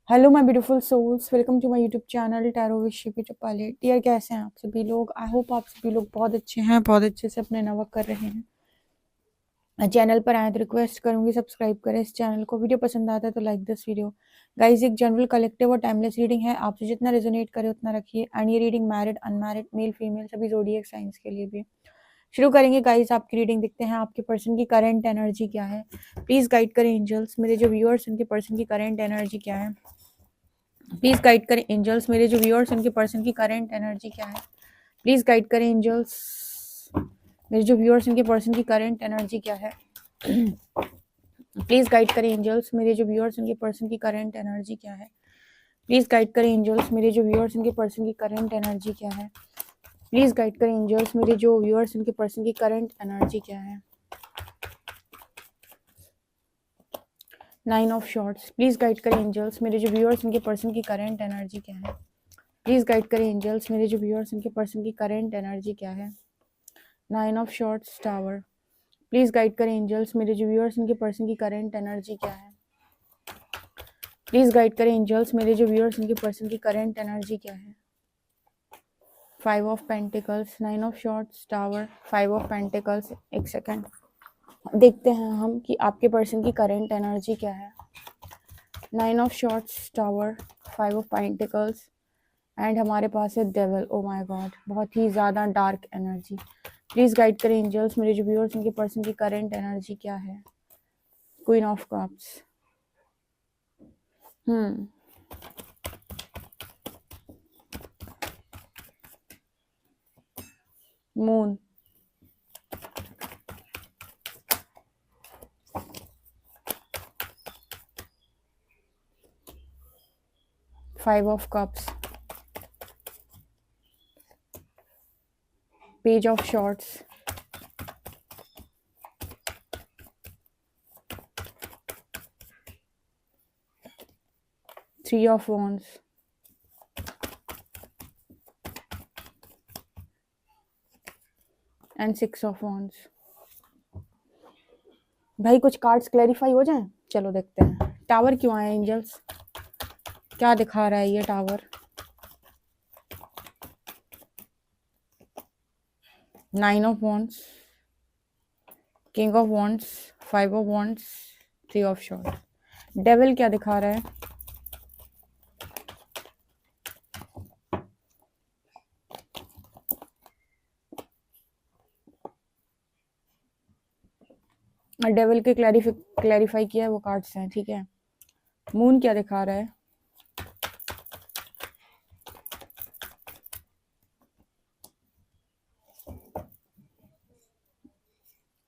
Hello my beautiful souls, welcome to my YouTube channel tarot with Shilpi Chaupale. Dear, कैसे हैं आप सभी लोग? आई होप आप सभी लोग बहुत अच्छे हैं, बहुत अच्छे से अपने नवक कर रहे हैं। चैनल पर आए तो रिक्वेस्ट करूंगी सब्सक्राइब करें इस चैनल को। वीडियो पसंद आता है तो लाइक दिस वीडियो। गाइज, एक जनरल कलेक्टिव और टाइमलेस रीडिंग है, आपसे जितना रेजोनेट करे उतना रखिए। एंड ये reading married, unmarried, male female सभी ज़ोडिएक साइंस के लिए भी। शुरू करेंगे गाइज आपकी रीडिंग। देखते हैं आपके पर्सन की करंट एनर्जी क्या है। प्लीज गाइड करें एंजल्स, मेरे जो व्यूअर्स उनके पर्सन की करंट एनर्जी क्या है। प्लीज गाइड करें एंजल्स, मेरे जो व्यूअर्स उनके पर्सन की करंट एनर्जी क्या है। प्लीज गाइड करें एंजल्स, मेरे जो व्यूअर्स उनके पर्सन की करंट एनर्जी क्या है। प्लीज गाइड करें एंजल्स, मेरे जो व्यूअर्स उनके पर्सन की करंट एनर्जी क्या है। प्लीज गाइड करें एंजल्स, मेरे जो व्यूअर्स उनके पर्सन की करंट एनर्जी क्या है। प्लीज गाइड करें एंजल्स, मेरे जो व्यूअर्स उनके पर्सन की करंट एनर्जी क्या है। 9 ऑफ शॉर्ट्स। प्लीज गाइड करें एंजल्स, मेरे जो व्यूअर्स उनके पर्सन की करंट एनर्जी क्या है। प्लीज गाइड करें एंजल्स, मेरे जो व्यूअर्स उनके पर्सन की करंट एनर्जी क्या है। 9 of shorts, tower. Please guide करें एंजल्स, मेरे जो व्यूअर्स उनके पर्सन की करंट एनर्जी क्या है। प्लीज गाइड करें एंजल्स, मेरे जो व्यूअर्स उनके पर्सन की करंट एनर्जी क्या है। 5 of pentacles, 9 of shorts, tower, 5 of pentacles. एक सेकेंड, देखते हैं हम कि आपके पर्सन की करंट एनर्जी क्या है। 9 of shorts, tower, 5 of pentacles and हमारे पास है डेविल। ओ माय गॉड, बहुत ही ज़्यादा डार्क एनर्जी। प्लीज गाइड करें एंजल्स, मेरे जो व्यूअर्स उनके पर्सन की करंट एनर्जी क्या है। Queen of cups. Moon. 5 of cups. Page of shorts. 3 of wands and 6 of wands। भाई कुछ कार्ड्स क्लैरिफाई हो जाएं, चलो देखते हैं। टावर क्यों आया एंजल्स, क्या दिखा रहा है ये tower. 9 of wands, king of wands, 5 of wands, 3 of shorts. Devil क्या दिखा रहा है। डेविल के क्लैरिफाई किया है वो कार्ड्स हैं, ठीक है। मून क्या दिखा रहा है।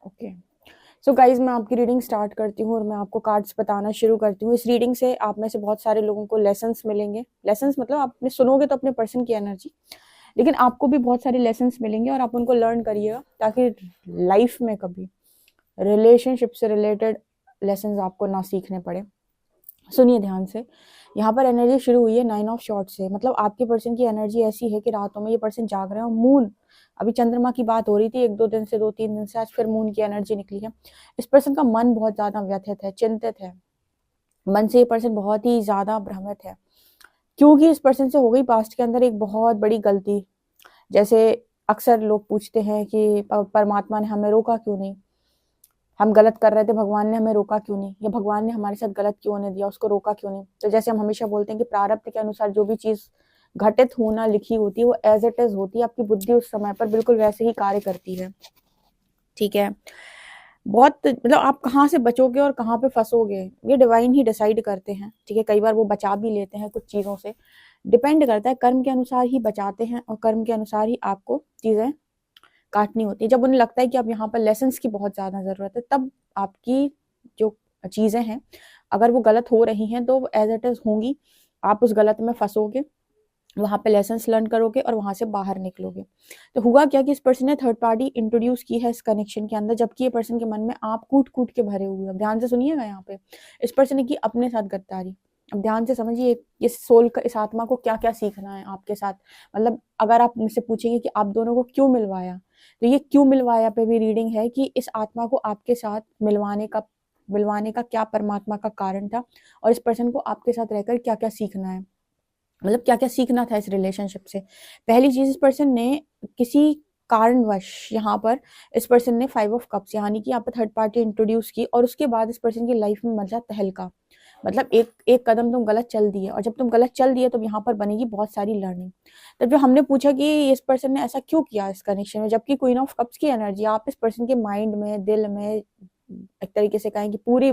ओके, सो गाइज मैं आपकी रीडिंग स्टार्ट करती हूँ और मैं आपको कार्ड्स बताना शुरू करती हूँ। इस रीडिंग से आप में से बहुत सारे लोगों को लेसन्स मिलेंगे। लेसन्स मतलब आपने सुनोगे तो अपने पर्सन की एनर्जी, लेकिन आपको भी बहुत सारे लेसन्स मिलेंगे और आप उनको लर्न करिएगा ताकि लाइफ में कभी रिलेशनशिप से रिलेटेड लेसन्स आपको ना सीखने पड़े। सुनिए ध्यान से। यहाँ पर एनर्जी शुरू हुई है 9 ऑफ शॉर्ट से, मतलब आपके पर्सन की एनर्जी ऐसी है कि रातों में ये पर्सन जाग रहे हैं। मून, अभी चंद्रमा की बात हो रही थी 1-2 दिन से, 2-3 दिन से, आज फिर मून की एनर्जी निकली है। इस पर्सन का मन बहुत ज्यादा व्यथित है, चिंतित है। मन से ये पर्सन बहुत ही ज्यादा भ्रमित है, क्योंकि इस पर्सन से हो गई पास्ट के अंदर एक बहुत बड़ी गलती। जैसे अक्सर लोग पूछते हैं कि परमात्मा ने हमें रोका क्यों नहीं, हम गलत कर रहे थे, भगवान ने हमें रोका क्यों नहीं, या भगवान ने हमारे साथ गलत क्यों नहीं दिया, उसको रोका क्यों नहीं। तो जैसे हम हमेशा बोलते हैं कि प्रारब्ध के अनुसार जो भी चीज घटित होना लिखी होती है वो एज इट इज होती है। आपकी बुद्धि उस समय पर बिल्कुल वैसे ही कार्य करती है, ठीक है। बहुत मतलब आप कहाँ से बचोगे और कहाँ पे फंसोगे ये डिवाइन ही डिसाइड करते हैं, ठीक है। कई बार वो बचा भी लेते हैं कुछ चीजों से, डिपेंड करता है। कर्म के अनुसार ही बचाते हैं और कर्म के अनुसार ही आपको चीजें काटनी होती है। जब उन्हें लगता है कि अब यहाँ पर लेसन्स की बहुत ज्यादा जरूरत है, तब आपकी जो चीजें हैं अगर वो गलत हो रही हैं तो एज इट इज होंगी। आप उस गलत में फंसोगे, वहां पे लेसन्स लर्न करोगे और वहां से बाहर निकलोगे। तो हुआ क्या कि इस पर्सन ने थर्ड पार्टी इंट्रोड्यूस की है इस कनेक्शन के अंदर, जबकि ये पर्सन के मन में आप कूट कूट के भरे हुए हैं। ध्यान से सुनिएगा, यहाँ पे इस पर्सन ने की अपने साथ गद्दारी। अब ध्यान से समझिए, इस सोल का, इस आत्मा को क्या क्या सीखना है आपके साथ। मतलब अगर आप मुझसे पूछेंगे कि आप दोनों को क्यों मिलवाया, तो ये क्यों मिलवाया पे भी रीडिंग है कि इस आत्मा को आपके साथ मिलवाने का बुलवाने का क्या परमात्मा का कारण था, और इस पर्सन को आपके साथ रहकर क्या क्या सीखना है, मतलब क्या क्या सीखना था इस रिलेशनशिप से। पहली चीज, इस पर्सन ने किसी कारणवश यहाँ पर इस पर्सन ने 5 ऑफ कप्स यानी कि यहाँ पर थर्ड पार्टी इंट्रोड्यूस की, और उसके बाद इस पर्सन की लाइफ में मचा तहलका। मतलब एक एक कदम तुम गलत चल दिए, और जब तुम गलत चल दिए तो यहाँ पर बनेगी बहुत सारी लर्निंग। तब जो हमने पूछा कि इस पर्सन ने ऐसा क्यों किया इस कनेक्शन में, जबकि क्वीन ऑफ कप्स की एनर्जी आप इस पर्सन के माइंड में, दिल में, एक तरीके से कहें कि पूरी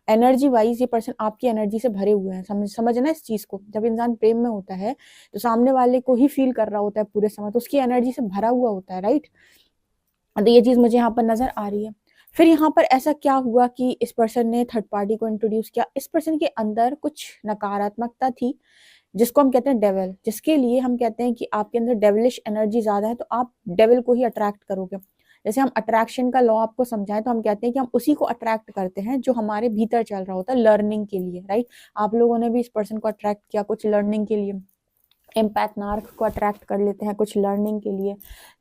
एनर्जी वाइज ये पर्सन आपकी एनर्जी से भरे हुए हैं। समझना इस चीज को, जब इंसान प्रेम में होता है तो सामने वाले को ही फील कर रहा होता है पूरे समय, तो उसकी एनर्जी से भरा हुआ होता है, राइट। तो ये चीज मुझे यहाँ पर नजर आ रही है। फिर यहाँ पर ऐसा क्या हुआ कि इस पर्सन ने थर्ड पार्टी को इंट्रोड्यूस किया। इस पर्सन के अंदर कुछ नकारात्मकता थी, जिसको हम कहते हैं डेविल, जिसके लिए हम कहते हैं कि आपके अंदर डेविलिश एनर्जी ज्यादा है, तो आप डेविल को ही अट्रैक्ट करोगे। जैसे हम अट्रैक्शन का लॉ आपको समझाएं तो हम कहते हैं कि हम उसी को अट्रैक्ट करते हैं जो हमारे भीतर चल रहा होता है लर्निंग के लिए, राइट। आप लोगों ने भी इस पर्सन को अट्रैक्ट किया कुछ लर्निंग के लिए, एम्पैथ नार्क को अट्रैक्ट कर लेते हैं कुछ लर्निंग के लिए,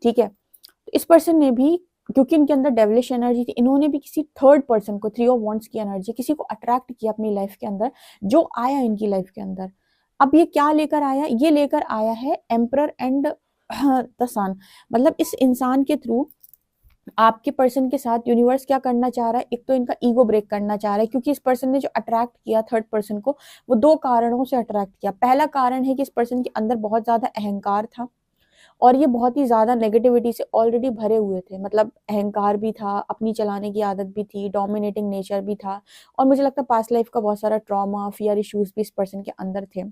ठीक है। तो इस पर्सन ने भी, क्योंकि इनके अंदर डेविलिश एनर्जी थी, इन्होंने भी किसी थर्ड पर्सन को, 3 ऑफ वांड्स की एनर्जी, किसी को अट्रैक्ट किया अपनी लाइफ के अंदर, जो आया इनकी लाइफ के अंदर। अब ये क्या लेकर आया, ये लेकर आया है एम्परर एंड द सन। मतलब इस इंसान के थ्रू आपके पर्सन के साथ यूनिवर्स क्या करना चाह रहा है, एक तो इनका ईगो ब्रेक करना चाह रहा है, क्योंकि इस पर्सन ने जो अट्रैक्ट किया थर्ड पर्सन को, वो 2 कारणों से अट्रैक्ट किया। पहला कारण है कि इस पर्सन के अंदर बहुत ज्यादा अहंकार था, और ये बहुत ही ज्यादा नेगेटिविटी से ऑलरेडी भरे हुए थे। मतलब अहंकार भी था, अपनी चलाने की आदत भी थी, डोमिनेटिंग नेचर भी था, और मुझे लगता है पास्ट लाइफ का बहुत सारा ट्रॉमा, फियर इश्यूज भी इस पर्सन के अंदर थे,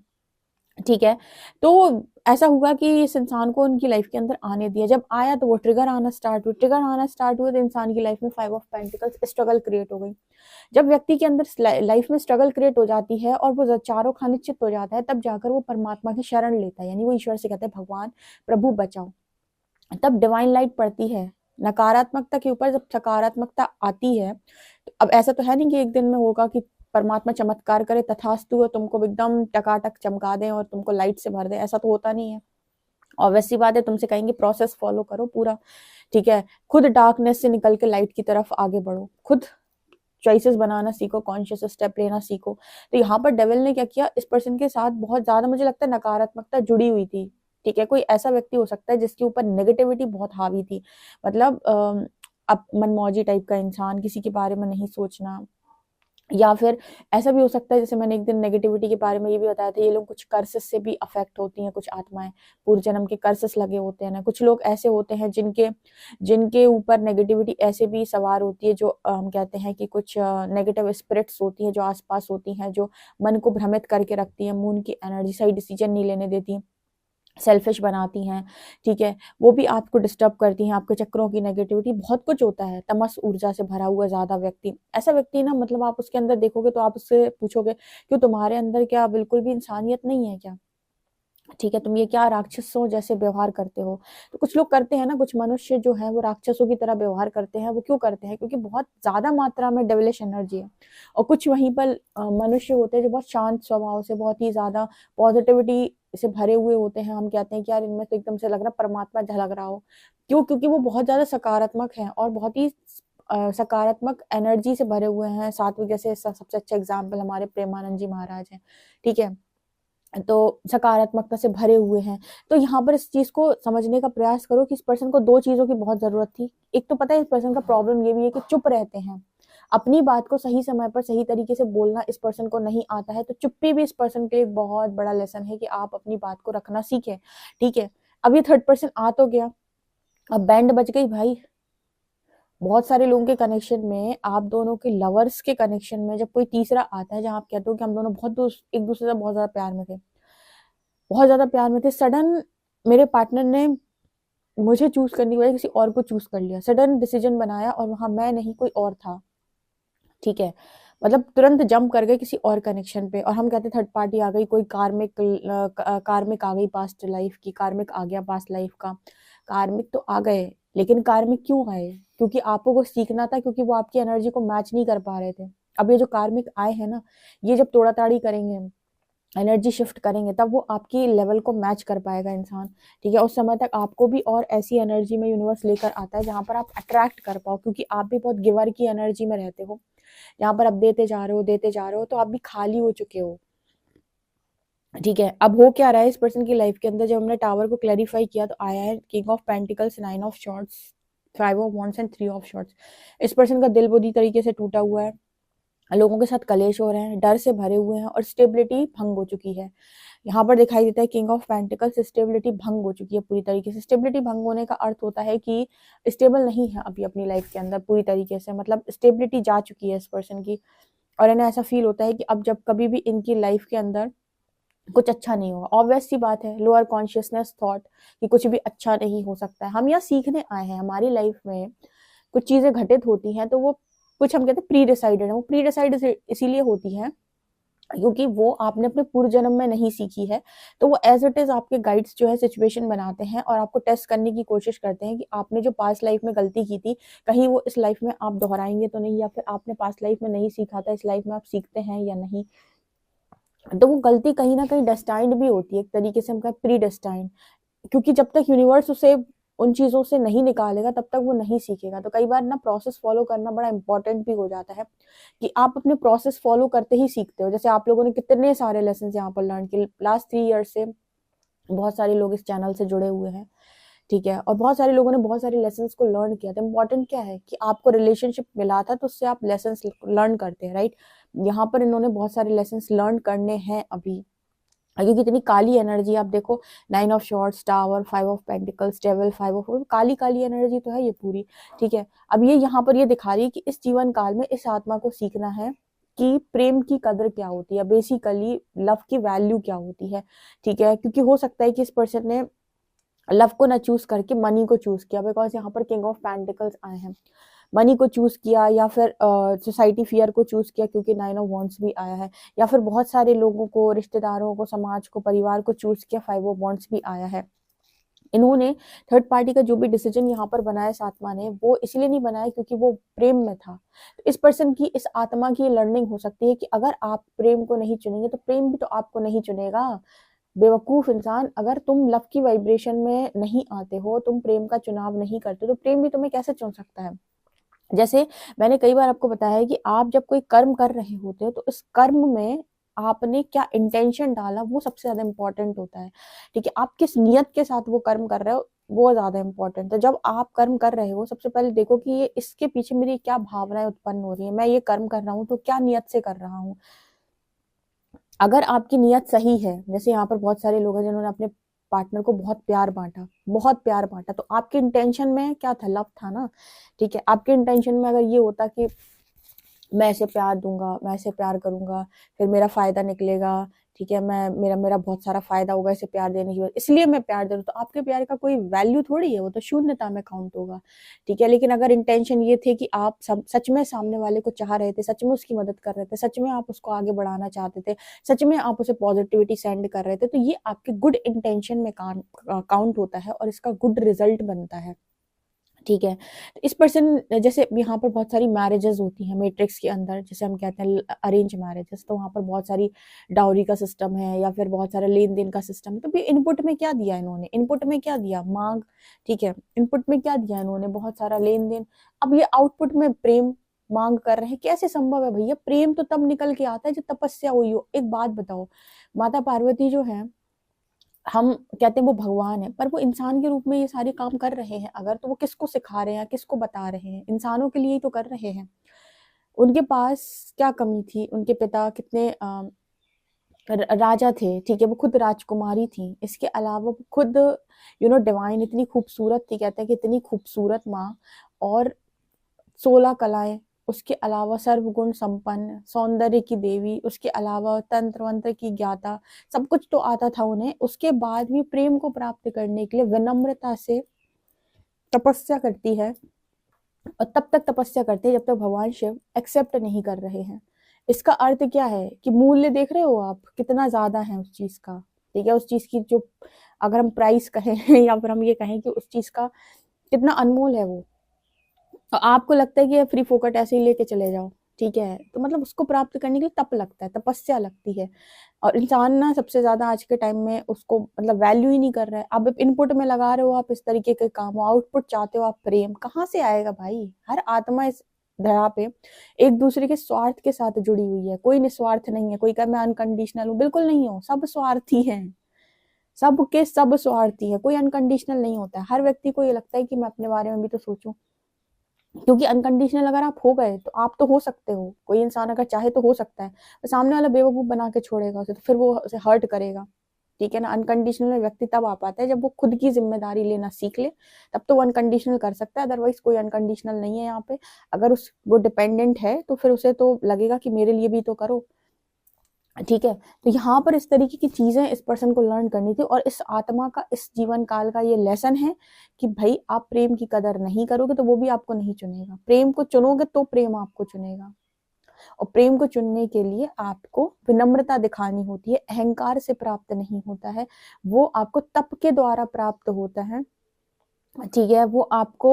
ठीक है। तो ऐसा हुआ कि इस इंसान को उनकी लाइफ के अंदर आने दिया, जब आया तो वो ट्रिगर आना स्टार्ट हुए, तो इंसान की लाइफ में 5 ऑफ पेंटिकल्स स्ट्रगल क्रिएट हो गई। जब व्यक्ति के अंदर लाइफ में स्ट्रगल क्रिएट हो जाती है और वो चारों खाने चित्त हो जाता है, तब जाकर वो परमात्मा की शरण लेता है, यानी वो ईश्वर से कहता है भगवान प्रभु बचाओ। तब डिवाइन लाइट पड़ती है नकारात्मकता के ऊपर, जब सकारात्मकता आती है। तो अब ऐसा तो है नहीं कि एक दिन में होगा कि परमात्मा चमत्कार करे तथास्तु, तुमको एकदम टकाटक चमका दें और तुमको लाइट से भर दें, ऐसा तो होता नहीं है। और वैसी बात है, तुमसे कहेंगे प्रोसेस फॉलो करो पूरा, ठीक है। खुद डार्कनेस से निकल के लाइट की तरफ आगे बढ़ो, खुद चॉइसेस बनाना सीखो, कॉन्शियस स्टेप लेना सीखो। तो यहाँ पर डेविल ने क्या किया, इस पर्सन के साथ बहुत ज्यादा मुझे लगता है नकारात्मकता जुड़ी हुई थी, ठीक है। कोई ऐसा व्यक्ति हो सकता है जिसके ऊपर नेगेटिविटी बहुत हावी थी, मतलब अब मनमौजी टाइप का इंसान, किसी के बारे में नहीं सोचना। या फिर ऐसा भी हो सकता है, जैसे मैंने एक दिन नेगेटिविटी के बारे में ये भी बताया था, ये लोग कुछ कर्सेस से भी अफेक्ट होती हैं, कुछ आत्माएं पूर्व जन्म के कर्सेस लगे होते हैं ना। कुछ लोग ऐसे होते हैं जिनके ऊपर नेगेटिविटी ऐसे भी सवार होती है, जो हम कहते हैं कि कुछ नेगेटिव स्पिरिट्स होती हैं जो आसपास होती हैं, जो मन को भ्रमित करके रखती हैं, मून की एनर्जी, सही डिसीजन नहीं लेने देती, सेल्फिश बनाती हैं, ठीक है। वो भी आपको डिस्टर्ब करती हैं, आपके चक्रों की नेगेटिविटी, बहुत कुछ होता है। तमस ऊर्जा से भरा हुआ ज्यादा व्यक्ति, ऐसा व्यक्ति ना, मतलब आप उसके अंदर देखोगे तो आप उससे पूछोगे क्यों तुम्हारे अंदर क्या बिल्कुल भी इंसानियत नहीं है क्या, ठीक है, तुम ये क्या राक्षसों जैसे व्यवहार करते हो। तो कुछ लोग करते हैं ना, कुछ मनुष्य जो है वो राक्षसों की तरह व्यवहार करते हैं। वो क्यों करते हैं, क्योंकि बहुत ज्यादा मात्रा में डेविलिश एनर्जी है। और कुछ वहीं पर मनुष्य होते हैं जो बहुत शांत स्वभाव से, बहुत ही ज्यादा पॉजिटिविटी से भरे हुए होते हैं। हम कहते हैं कि यार इनमें तो एकदम से लग रहा परमात्मा झलक रहा हो, क्यों, क्योंकि वो बहुत ज्यादा सकारात्मक है और बहुत ही सकारात्मक एनर्जी से भरे हुए हैं। सात्विक, जैसे सबसे अच्छा एग्जाम्पल हमारे प्रेमानंद जी महाराज हैं, ठीक है। तो सकारात्मकता से भरे हुए हैं। तो यहाँ पर इस चीज को समझने का प्रयास करो कि इस पर्सन को 2 चीजों की बहुत जरूरत थी। एक तो पता है इस पर्सन का प्रॉब्लम ये भी है कि चुप रहते हैं, अपनी बात को सही समय पर सही तरीके से बोलना इस पर्सन को नहीं आता है। तो चुप्पी भी इस पर्सन के लिए एक बहुत बड़ा लेसन है कि आप अपनी बात को रखना सीखें, ठीक है। अब ये थर्ड पर्सन आ तो गया, अब बैंड बज गई भाई। बहुत सारे लोगों के कनेक्शन में, आप दोनों के लवर्स के कनेक्शन में जब कोई तीसरा आता है, जहां आप कहते हो कि हम दोनों एक दूसरे से बहुत ज्यादा प्यार में थे, बहुत ज्यादा प्यार में थे, सडन मेरे पार्टनर ने मुझे चूज करने की बजाय किसी और को चूज कर लिया, सडन डिसीजन बनाया और वहां मैं नहीं कोई और था, ठीक है। मतलब तुरंत जंप कर गए किसी और कनेक्शन पे, और हम कहते थर्ड पार्टी आ गई, कोई कार्मिक आ गई पास्ट लाइफ की, कार्मिक आ गया पास्ट लाइफ का। कार्मिक तो आ गए, लेकिन कार्मिक क्यों आए, क्योंकि आपको को सीखना था, क्योंकि वो आपकी एनर्जी को मैच नहीं कर पा रहे थे। अब ये जो कार्मिक आए हैं ना, ये जब तोड़ा ताड़ी करेंगे, एनर्जी शिफ्ट करेंगे, तब वो आपकी लेवल को मैच कर पाएगा इंसान, ठीक है। उस समय तक आपको भी और ऐसी एनर्जी में यूनिवर्स लेकर आता है जहां पर आप अट्रैक्ट कर पाओ, क्योंकि आप भी बहुत गिवर की एनर्जी में रहते हो। यहाँ पर आप देते जा रहे हो, देते जा रहे हो, तो आप भी खाली हो चुके हो। ठीक है, अब हो क्या रहा है इस पर्सन की लाइफ के अंदर, जब हमने टावर को क्लैरिफाई किया तो आया है king of pentacles, 9 of shorts, 5 of wands and 3 of shorts. इस पर्सन का दिल बुरी तरीके से टूटा हुआ है, लोगों के साथ कलेश हो रहे हैं, डर से भरे हुए हैं और स्टेबिलिटी भंग हो चुकी है। यहाँ पर दिखाई देता है किंग ऑफ पेंटिकल्स, स्टेबिलिटी भंग हो चुकी है पूरी तरीके से। स्टेबिलिटी भंग होने का अर्थ होता है कि स्टेबल नहीं है अभी अपनी लाइफ के अंदर पूरी तरीके से, मतलब स्टेबिलिटी जा चुकी है इस पर्सन की, और इन्हें ऐसा फील होता है कि अब जब कभी भी इनकी लाइफ के अंदर कुछ अच्छा नहीं होगा, ऑब्वियस सी बात है, लोअर कॉन्शियसनेस थॉट कि कुछ भी अच्छा नहीं हो सकता है। हम यहाँ सीखने आए हैं, हमारी लाइफ में कुछ चीजें घटित होती हैं तो वो कुछ हम कहते हैं प्री डिसाइडेड है, वो प्री डिसाइडेड इसीलिए होती है क्योंकि वो आपने अपने पूर्व जन्म में नहीं सीखी है, तो वो एज इट इज आपके गाइड्स जो है सिचुएशन बनाते हैं और आपको टेस्ट करने की कोशिश करते हैं कि आपने जो पास्ट लाइफ में गलती की थी कहीं वो इस लाइफ में आप दोहराएंगे तो नहीं, या फिर आपने पास्ट लाइफ में नहीं सीखा था इस लाइफ में आप सीखते हैं या नहीं। तो वो गलती कहीं ना कहीं डेस्टाइंड भी होती है, एक तरीके से हम कहें प्री डेस्टाइंड, क्योंकि जब तक यूनिवर्स उसे उन चीजों से नहीं निकालेगा तब तक वो नहीं सीखेगा। तो कई बार ना प्रोसेस फॉलो करना बड़ा इंपॉर्टेंट भी हो जाता है कि आप अपने प्रोसेस फॉलो करते ही सीखते हो। जैसे आप लोगों ने कितने सारे लेसन यहाँ पर लर्न किए, लास्ट 3 ईयर्स से बहुत सारे लोग इस चैनल से जुड़े हुए हैं, ठीक है, और बहुत सारे लोगों ने बहुत सारे लेसन्स को लर्न किया था। इंपॉर्टेंट क्या है कि आपको रिलेशनशिप मिला था तो उससे आप लेसन्स लर्न करते हैं, राइट। यहाँ पर इन्होंने बहुत सारे लेसन्स लर्न करने हैं अभी, क्योंकि इतनी काली एनर्जी आप देखो, 9 of shorts, tower, 5 of pentacles, devil, 5 of, Kali Kali energy तो है ये पूरी, ठीक है। अब ये यहाँ पर ये दिखा रही है कि इस जीवन काल में इस आत्मा को सीखना है कि प्रेम की कदर क्या होती है, बेसिकली लव की वैल्यू क्या होती है, ठीक है। क्योंकि हो सकता है कि इस पर्सन ने लव को ना चूज करके मनी को चूज किया, बिकॉज यहाँ पर किंग ऑफ पेंटिकल्स आए हैं, मनी को चूज किया या फिर सोसाइटी फियर को चूज किया क्योंकि 9 ऑफ वॉन्ड्स भी आया है, या फिर बहुत सारे लोगों को, रिश्तेदारों को, समाज को, परिवार को चूज किया, 5 ऑफ वॉन्ड्स भी आया है। इन्होंने थर्ड पार्टी का जो भी डिसीजन यहाँ पर बनाया इस आत्मा ने, वो इसलिए नहीं बनाया क्योंकि वो प्रेम में था। तो इस पर्सन की, इस आत्मा की लर्निंग हो सकती है कि अगर आप प्रेम को नहीं चुनेंगे तो प्रेम भी तो आपको नहीं चुनेगा। बेवकूफ इंसान, अगर तुम लव की वाइब्रेशन में नहीं आते हो, तुम प्रेम का चुनाव नहीं करते, तो प्रेम भी तुम्हें कैसे चुन सकता है। जैसे मैंने कई बार आपको बताया है कि आप जब कोई कर्म कर रहे होते हो तो इस कर्म में आपने क्या इंटेंशन डाला वो सबसे ज्यादा इंपॉर्टेंट होता है, ठीक है। आप किस नियत के साथ वो कर्म कर रहे हो वो ज्यादा इंपॉर्टेंट है। जब आप कर्म कर रहे हो सबसे पहले देखो कि ये इसके पीछे मेरी क्या भावनाएं उत्पन्न हो रही है, मैं ये कर्म कर रहा हूँ तो क्या नियत से कर रहा हूँ। अगर आपकी नियत सही है, जैसे यहाँ पर बहुत सारे लोग हैं जिन्होंने अपने पार्टनर को बहुत प्यार बांटा, बहुत प्यार बांटा, तो आपके इंटेंशन में क्या था, लव था ना, ठीक है। आपके इंटेंशन में अगर ये होता कि मैं ऐसे प्यार दूंगा, मैं ऐसे प्यार करूंगा, फिर मेरा फायदा निकलेगा, ठीक है, मैं मेरा मेरा बहुत सारा फायदा होगा इसे प्यार देने की वजह, इसलिए मैं प्यार दे रहा हूँ, तो आपके प्यार का कोई वैल्यू थोड़ी है, वो तो शून्यता में काउंट होगा, ठीक है। लेकिन अगर इंटेंशन ये थे कि आप सच में सामने वाले को चाह रहे थे, सच में उसकी मदद कर रहे थे, सच में आप उसको आगे बढ़ाना चाहते थे, सच में आप उसे पॉजिटिविटी सेंड कर रहे थे, तो ये आपके गुड इंटेंशन में काउंट होता है और इसका गुड रिजल्ट बनता है, ठीक है। तो इस पर्सन, जैसे यहाँ पर बहुत सारी मैरिजेस होती हैं मैट्रिक्स के अंदर, जैसे हम कहते हैं अरेंज मैरिजेस, तो वहाँ पर बहुत सारी डाउरी का सिस्टम है या फिर बहुत सारा लेन देन का सिस्टम है। तो भी इनपुट में क्या दिया इन्होंने, इनपुट में क्या दिया, मांग, ठीक है, इनपुट में क्या दिया इन्होंने, बहुत सारा लेन देन। अब ये आउटपुट में प्रेम मांग कर रहे हैं, कैसे संभव है भैया, प्रेम तो तब निकल के आता है जब तपस्या हुई हो। एक बात बताओ, माता पार्वती जो है, हम कहते हैं वो भगवान है, पर वो इंसान के रूप में ये सारे काम कर रहे हैं अगर, तो वो किसको सिखा रहे हैं, किसको बता रहे हैं, इंसानों के लिए ही तो कर रहे हैं। उनके पास क्या कमी थी, उनके पिता कितने राजा थे, ठीक है, वो खुद राजकुमारी थी, इसके अलावा वो खुद डिवाइन, इतनी खूबसूरत थी, कहते हैं कि इतनी खूबसूरत माँ, और 16 कलाएं, उसके अलावा सर्वगुण संपन्न, सौंदर्य की देवी, उसके अलावा तंत्र वंत्र की ज्ञाता, सब कुछ तो आता था उन्हें। उसके बाद भी प्रेम को प्राप्त करने के लिए विनम्रता से तपस्या करती है, और तब तक तपस्या करते हैं जब तक भगवान शिव एक्सेप्ट नहीं कर रहे हैं। इसका अर्थ क्या है कि मूल्य देख रहे हो आप कितना ज्यादा है उस चीज का, ठीक है, उस चीज की जो, अगर हम प्राइस कहें या फिर हम ये कहें कि उस चीज का कितना अनमोल है वो, और आपको लगता है कि फ्री फोकट ऐसे ही लेके चले जाओ, ठीक है, तो मतलब उसको प्राप्त करने के लिए तप लगता है, तपस्या लगती है। और इंसान ना सबसे ज्यादा आज के टाइम में उसको मतलब वैल्यू ही नहीं कर रहा है। अब इनपुट में लगा रहे हो आप इस तरीके के काम, आउटपुट चाहते हो आप प्रेम, कहाँ से आएगा भाई। हर आत्मा इस धरा पे एक दूसरे के स्वार्थ के साथ जुड़ी हुई है, कोई निस्वार्थ नहीं है। कोई कहे मैं अनकंडीशनल हूँ, बिल्कुल नहीं हो, सब स्वार्थी हैं, सबके सब स्वार्थी है, कोई अनकंडीशनल नहीं होता है। हर व्यक्ति को ये लगता है कि मैं अपने बारे में भी तो सोचूं, क्योंकि अनकंडीशनल अगर आप हो गए तो आप तो हो सकते हो, कोई इंसान अगर चाहे तो हो सकता है, तो सामने वाला बेवकूफ बना के छोड़ेगा उसे, तो फिर वो उसे हर्ट करेगा, ठीक है ना। अनकंडीशनल में व्यक्ति तब आ पाता है जब वो खुद की जिम्मेदारी लेना सीख ले, तब तो वो अनकंडीशनल कर सकता है, अदरवाइज कोई अनकंडीशनल नहीं है यहाँ पे। अगर उस वो डिपेंडेंट है तो फिर उसे तो लगेगा कि मेरे लिए भी तो करो, ठीक है। तो यहाँ पर इस तरीके की चीजें इस पर्सन को लर्न करनी थी, और इस आत्मा का इस जीवन काल का ये लेसन है कि भाई आप प्रेम की कदर नहीं करोगे तो वो भी आपको नहीं चुनेगा, प्रेम को चुनोगे तो प्रेम आपको चुनेगा। और प्रेम को चुनने के लिए आपको विनम्रता दिखानी होती है, अहंकार से प्राप्त नहीं होता है, वो आपको तप के द्वारा प्राप्त होता है, ठीक है। वो आपको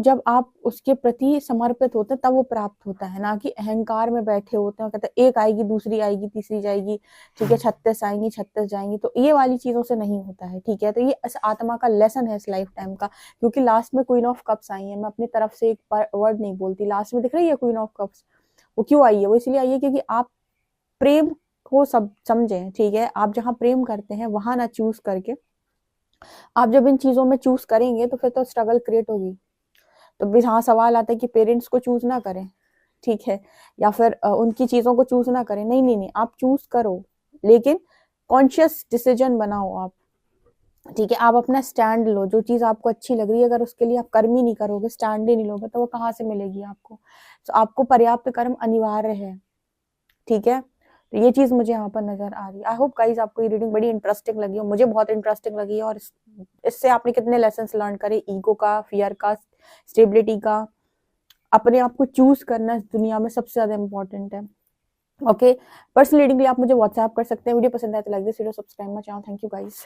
जब आप उसके प्रति समर्पित होते हैं तब वो प्राप्त होता है, ना कि अहंकार में बैठे होते हैं, कहते हैं एक आएगी दूसरी आएगी तीसरी जाएगी, ठीक है, 36 आएंगी 36 जाएंगी, तो ये वाली चीजों से नहीं होता है, ठीक है। तो ये इस आत्मा का लेसन है इस लाइफ टाइम का, क्योंकि लास्ट में क्वीन ऑफ कप्स आई है, मैं अपनी तरफ से एक वर्ड नहीं बोलती, लास्ट में दिख रही है क्वीन ऑफ कप्स, वो क्यों आई है? वो इसलिए आई है क्योंकि आप प्रेम को सब समझें, ठीक है। आप जहाँ प्रेम करते हैं वहां ना चूज करके, आप जब इन चीजों में चूज करेंगे तो फिर तो स्ट्रगल क्रिएट होगी। तो भी हाँ सवाल आता है कि पेरेंट्स को चूज ना करें, ठीक है, या फिर उनकी चीजों को चूज ना करें, नहीं नहीं नहीं, आप चूज करो, लेकिन कॉन्शियस डिसीजन बनाओ आप, ठीक है। आप अपना स्टैंड लो, जो चीज आपको अच्छी लग रही है, अगर उसके लिए आप कर्म ही नहीं करोगे, स्टैंड ही नहीं लोगे, तो वो कहाँ से मिलेगी आपको? तो आपको पर्याप्त कर्म अनिवार्य है, ठीक है। तो ये चीज मुझे यहाँ पर नजर आ रही है। आई होप गाइज आपको ये रीडिंग बड़ी इंटरेस्टिंग लगी हो, मुझे बहुत इंटरेस्टिंग लगी है, और इससे आपने कितने लेसन लर्न करे, ईगो का, फियर का, स्टेबिलिटी का, अपने आप को चूज करना इस दुनिया में सबसे ज्यादा इंपॉर्टेंट है। ओके, पर्सनल रीडिंग के लिए आप मुझे व्हाट्सएप कर सकते हैं। वीडियो पसंद आए तो like this video, subscribe my channel. Thank you guys.